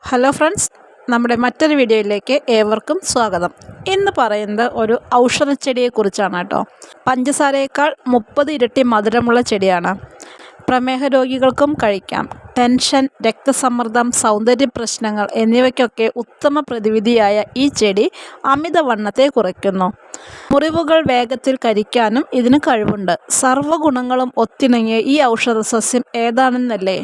Hello friends, നമ്മുടെ മറ്റൊരു വീഡിയോയിലേക്ക് ഏവർക്കും സ്വാഗതം. ഇന്ന് പറയുന്നത് ഒരു ഔഷധച്ചെടിയെക്കുറിച്ചാണ് കേട്ടോ. പഞ്ചസാരയേക്കാൾ 30 ഇരട്ടി മധുരമുള്ള ചെടിയാണ്. പ്രമേഹ രോഗികൾക്കും കഴിക്കാം. ടെൻഷൻ, രക്തസമ്മർദ്ദം, സൗന്ദര്യ പ്രശ്നങ്ങൾ എന്നിവയ്ക്കൊക്കെ ഉത്തമ പ്രതിവിധിയായ ഈ ചെടി അമിതവണ്ണത്തെ കുറയ്ക്കുന്നു. മുറിവുകൾ വേഗത്തിൽ കരിക്കാനും ഇതിന് കഴിവുണ്ട്. സർവ്വഗുണങ്ങളും ഒത്തിണങ്ങിയ ഈ ഔഷധസസ്യം ഏതാണെന്നല്ലേ?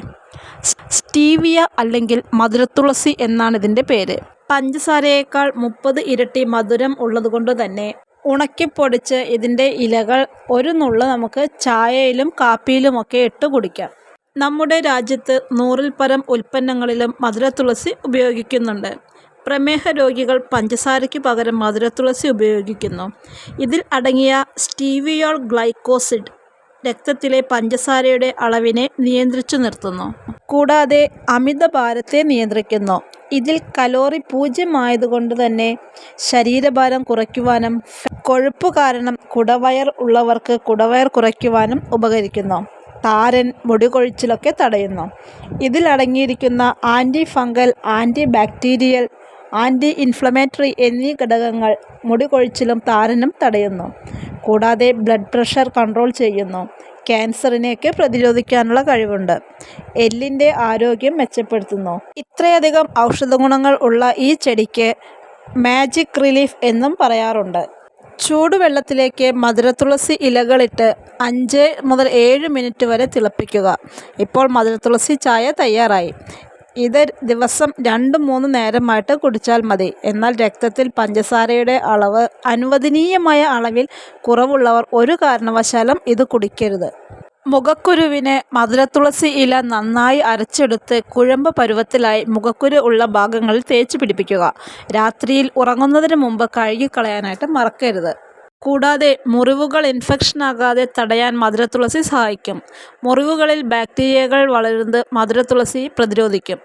സ്റ്റീവിയ അല്ലെങ്കിൽ മധുരത്തുളസി എന്നാണ് ഇതിൻ്റെ പേര്. പഞ്ചസാരയേക്കാൾ 30 ഇരട്ടി മധുരം ഉള്ളതുകൊണ്ട് തന്നെ ഉണക്കിപ്പൊടിച്ച് ഇതിൻ്റെ ഇലകൾ ഒരു നുള്ള് നമുക്ക് ചായയിലും കാപ്പിയിലുമൊക്കെ ഇട്ട് കുടിക്കാം. നമ്മുടെ രാജ്യത്ത് 100-ൽ പരം ഉൽപ്പന്നങ്ങളിലും മധുരത്തുളസി ഉപയോഗിക്കുന്നുണ്ട്. പ്രമേഹ രോഗികൾ പഞ്ചസാരയ്ക്ക് പകരം മധുരത്തുളസി ഉപയോഗിക്കുന്നു. ഇതിൽ അടങ്ങിയ സ്റ്റീവിയോൾ ഗ്ലൈക്കോസിഡ് രക്തത്തിലെ പഞ്ചസാരയുടെ അളവിനെ നിയന്ത്രിച്ചു നിർത്തുന്നു. കൂടാതെ അമിതഭാരത്തെ നിയന്ത്രിക്കുന്നു. ഇതിൽ കലോറി 0 ആയതുകൊണ്ട് തന്നെ ശരീരഭാരം കുറയ്ക്കുവാനും കൊഴുപ്പ് കാരണം കുടവയർ ഉള്ളവർക്ക് കുടവയർ കുറയ്ക്കുവാനും ഉപകരിക്കുന്നു. താരൻ, മുടികൊഴിച്ചിലൊക്കെ തടയുന്നു. ഇതിൽ അടങ്ങിയിരിക്കുന്ന anti fungal, anti bacterial, anti inflammatory എന്നീ ഘടകങ്ങൾ മുടികൊഴിച്ചിലും താരനും തടയുന്നു. കൂടാതെ ബ്ലഡ് പ്രഷർ കൺട്രോൾ ചെയ്യുന്നു. ക്യാൻസറിനെയൊക്കെ പ്രതിരോധിക്കാനുള്ള കഴിവുണ്ട്. എല്ലിൻ്റെ ആരോഗ്യം മെച്ചപ്പെടുത്തുന്നു. ഇത്രയധികം ഔഷധഗുണങ്ങൾ ഉള്ള ഈ ചെടിക്ക് മാജിക് റിലീഫ് എന്നും പറയാറുണ്ട്. ചൂടുവെള്ളത്തിലേക്ക് മധുരത്തുളസി ഇലകളിട്ട് 5 മുതൽ 7 മിനിറ്റ് വരെ തിളപ്പിക്കുക. ഇപ്പോൾ മധുരത്തുളസി ചായ തയ്യാറായി. ഇത് ദിവസം 2-3 നേരമായിട്ട് കുടിച്ചാൽ മതി. എന്നാൽ രക്തത്തിൽ പഞ്ചസാരയുടെ അളവ് അനുവദനീയമായ അളവിൽ കുറവുള്ളവർ ഒരു കാരണവശാലും ഇത് കുടിക്കരുത്. മുഖക്കുരുവിന് മധുരത്തുളസി ഇല നന്നായി അരച്ചെടുത്ത് കുഴമ്പ് പരുവത്തിലായി മുഖക്കുരു ഉള്ള ഭാഗങ്ങളിൽ തേച്ച് പിടിപ്പിക്കുക. രാത്രിയിൽ ഉറങ്ങുന്നതിന് മുമ്പ് കഴുകിക്കളയാനായിട്ട് മറക്കരുത്. കൂടാതെ മുറിവുകൾ ഇൻഫെക്ഷനാകാതെ തടയാൻ മധുരത്തുളസി സഹായിക്കും. മുറിവുകളിൽ ബാക്ടീരിയകൾ വളരുന്നത് മധുരത്തുളസി പ്രതിരോധിക്കും.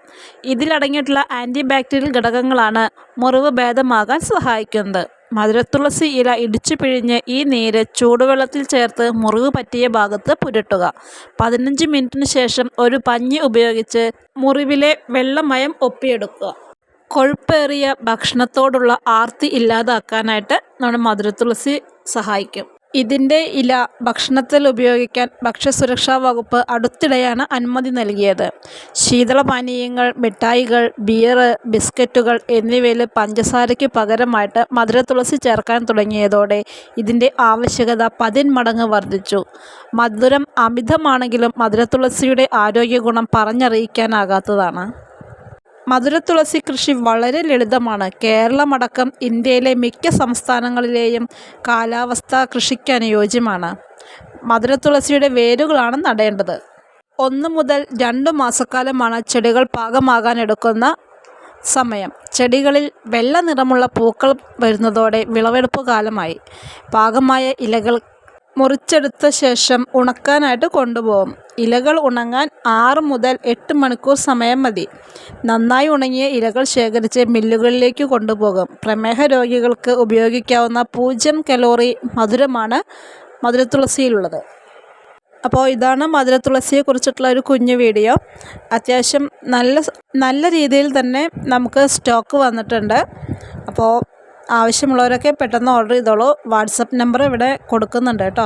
ഇതിലടങ്ങിയിട്ടുള്ള ആൻറ്റി ബാക്ടീരിയൽ ഘടകങ്ങളാണ് മുറിവ് ഭേദമാകാൻ സഹായിക്കുന്നത്. മധുരത്തുളസി ഇല ഇടിച്ചു പിഴിഞ്ഞ് ഈ നീര് ചൂടുവെള്ളത്തിൽ ചേർത്ത് മുറിവ് പറ്റിയ ഭാഗത്ത് പുരട്ടുക. 15 മിനിറ്റിന് ശേഷം ഒരു പഞ്ഞി ഉപയോഗിച്ച് മുറിവിലെ വെള്ളമയം ഒപ്പിയെടുക്കുക. കൊഴുപ്പേറിയ ഭക്ഷണത്തോടുള്ള ആർത്തി ഇല്ലാതാക്കാനായിട്ട് നമ്മുടെ മധുരത്തുളസി സഹായിക്കും. ഇതിൻ്റെ ഇല ഭക്ഷണത്തിൽ ഉപയോഗിക്കാൻ ഭക്ഷ്യസുരക്ഷാ വകുപ്പ് അടുത്തിടെയാണ് അനുമതി നൽകിയത്. ശീതളപാനീയങ്ങൾ, മിഠായികൾ, ബിയർ, ബിസ്ക്കറ്റുകൾ എന്നിവയിൽ പഞ്ചസാരയ്ക്ക് പകരമായിട്ട് മധുരത്തുളസി ചേർക്കാൻ തുടങ്ങിയതോടെ ഇതിൻ്റെ ആവശ്യകത 10 മടങ്ങ് വർദ്ധിച്ചു. മധുരം അമിതമാണെങ്കിലും മധുരത്തുളസിയുടെ ആരോഗ്യഗുണം പറഞ്ഞറിയിക്കാനാകാത്തതാണ്. മധുരത്തുളസി കൃഷി വളരെ ലളിതമാണ്. കേരളമടക്കം ഇന്ത്യയിലെ മിക്ക സംസ്ഥാനങ്ങളിലെയും കാലാവസ്ഥ കൃഷിക്ക് അനുയോജ്യമാണ്. മധുരത്തുളസിയുടെ വേരുകളാണ് നടേണ്ടത്. 1 മുതൽ 2 മാസക്കാലമാണ് ചെടികൾ പാകമാകാനെടുക്കുന്ന സമയം. ചെടികളിൽ വെള്ള നിറമുള്ള പൂക്കൾ വരുന്നതോടെ വിളവെടുപ്പ് കാലമായി. പാകമായ ഇലകൾ മുറിച്ചെടുത്ത ശേഷം ഉണക്കാനായിട്ട് കൊണ്ടുപോകും. ഇലകൾ ഉണങ്ങാൻ 6 മുതൽ 8 മണിക്കൂർ സമയം മതി. നന്നായി ഉണങ്ങിയ ഇലകൾ ശേഖരിച്ച് മില്ലുകളിലേക്ക് കൊണ്ടുപോകും. പ്രമേഹ രോഗികൾക്ക് ഉപയോഗിക്കാവുന്ന 0 കലോറി മധുരമാണ് മധുരത്തുളസിയിലുള്ളത്. അപ്പോൾ ഇതാണ് മധുരത്തുളസിയെക്കുറിച്ചിട്ടുള്ള ഒരു കുഞ്ഞു വീഡിയോ. അത്യാവശ്യം നല്ല രീതിയിൽ തന്നെ നമുക്ക് സ്റ്റോക്ക് വന്നിട്ടുണ്ട്. അപ്പോൾ ആവശ്യമുള്ളവരൊക്കെ പെട്ടെന്ന് ഓർഡർ ചെയ്തോളൂ. വാട്സപ്പ് നമ്പർ ഇവിടെ കൊടുക്കുന്നുണ്ട് കേട്ടോ.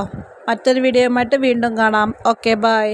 മറ്റൊരു വീഡിയോയുമായിട്ട് വീണ്ടും കാണാം. Okay, by.